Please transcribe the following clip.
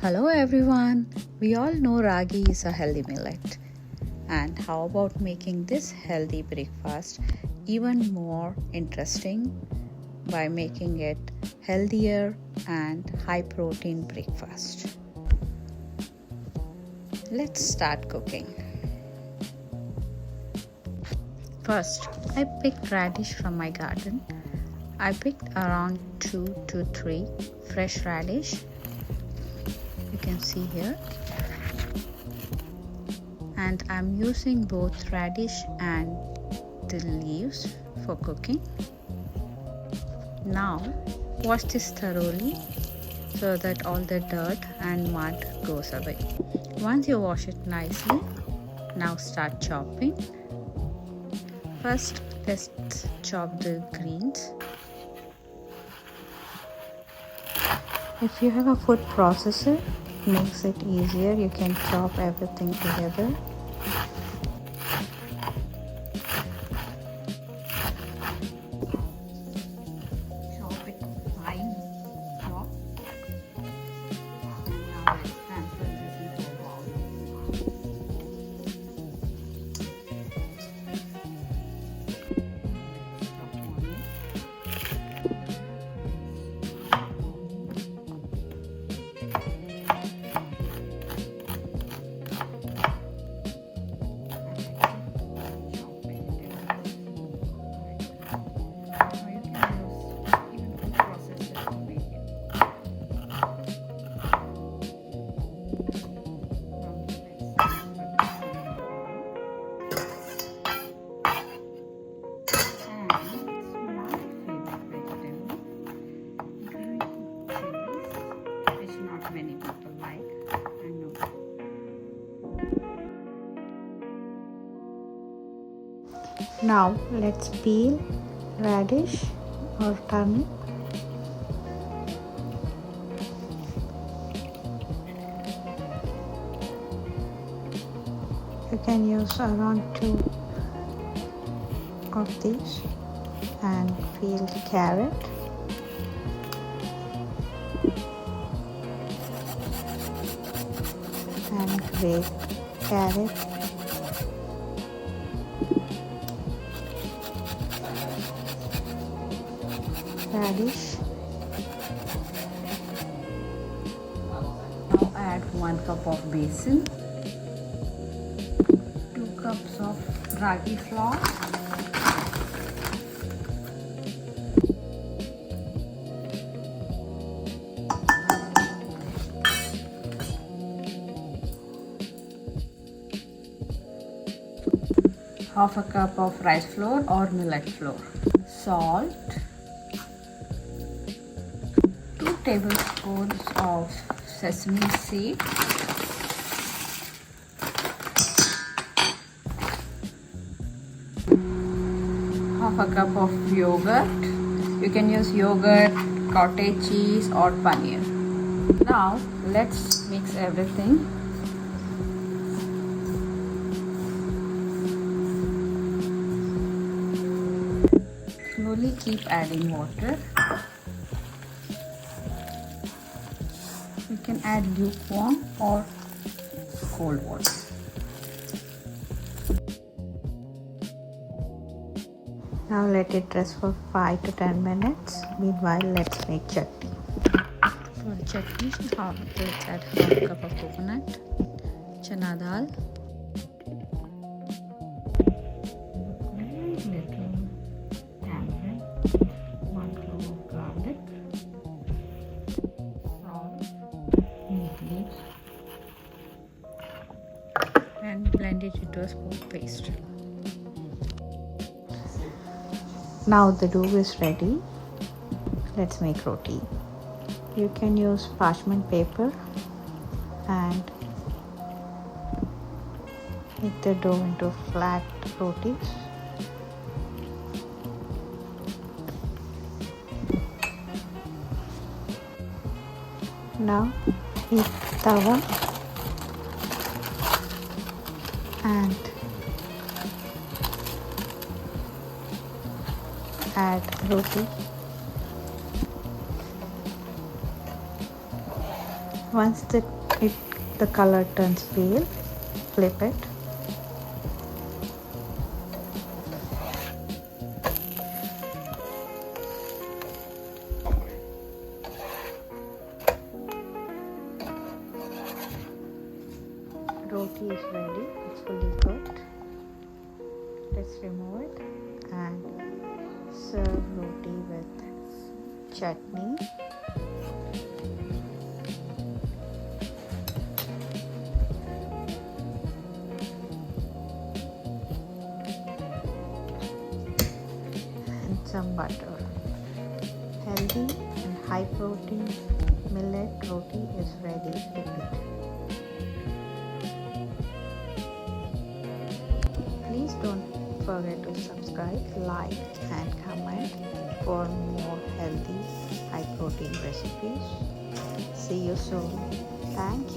Hello everyone. We all know ragi is a healthy millet. And how about making this healthy breakfast even more interesting by making it healthier and high protein breakfast? Let's start cooking. First, I picked radish from my garden. I picked around 2 to 3 fresh radish. You can see here. And I'm using both radish and the leaves for cooking. Now, wash this thoroughly so that all the dirt and mud goes away. Once you wash it nicely, now start chopping. First, let's chop the greens. If you have a food processor, it makes it easier. You can chop everything together. Chop it fine. Chop. Now let's transfer this into a bowl. Many people like, I know. Now let's peel radish or turnip. You can use around 2 of these and peel carrot. And grate carrot, radish. Now add 1 cup of besan, 2 cups of ragi flour, half a cup of rice flour or millet flour, salt, 2 tablespoons of sesame seed, half a cup of yogurt. You can use yogurt, cottage cheese or paneer. Now let's mix everything. Slowly keep adding water. You can add lukewarm or cold water. Now let it rest for 5 to 10 minutes. Meanwhile, let's make chutney. For chutney, let's add half a cup of coconut, chana dal, and blend it into a smooth paste. Now the dough is ready. Let's make roti. You can use parchment paper and make the dough into flat rotis. Now heat tawa and add roti Once the color turns pale, flip it. Roti is ready, it's fully cooked. Let's remove it and serve roti with chutney. And some butter. Healthy and high protein millet roti is ready to eat. Please don't forget to subscribe, like and comment for more healthy high protein recipes. See you soon. Thank you.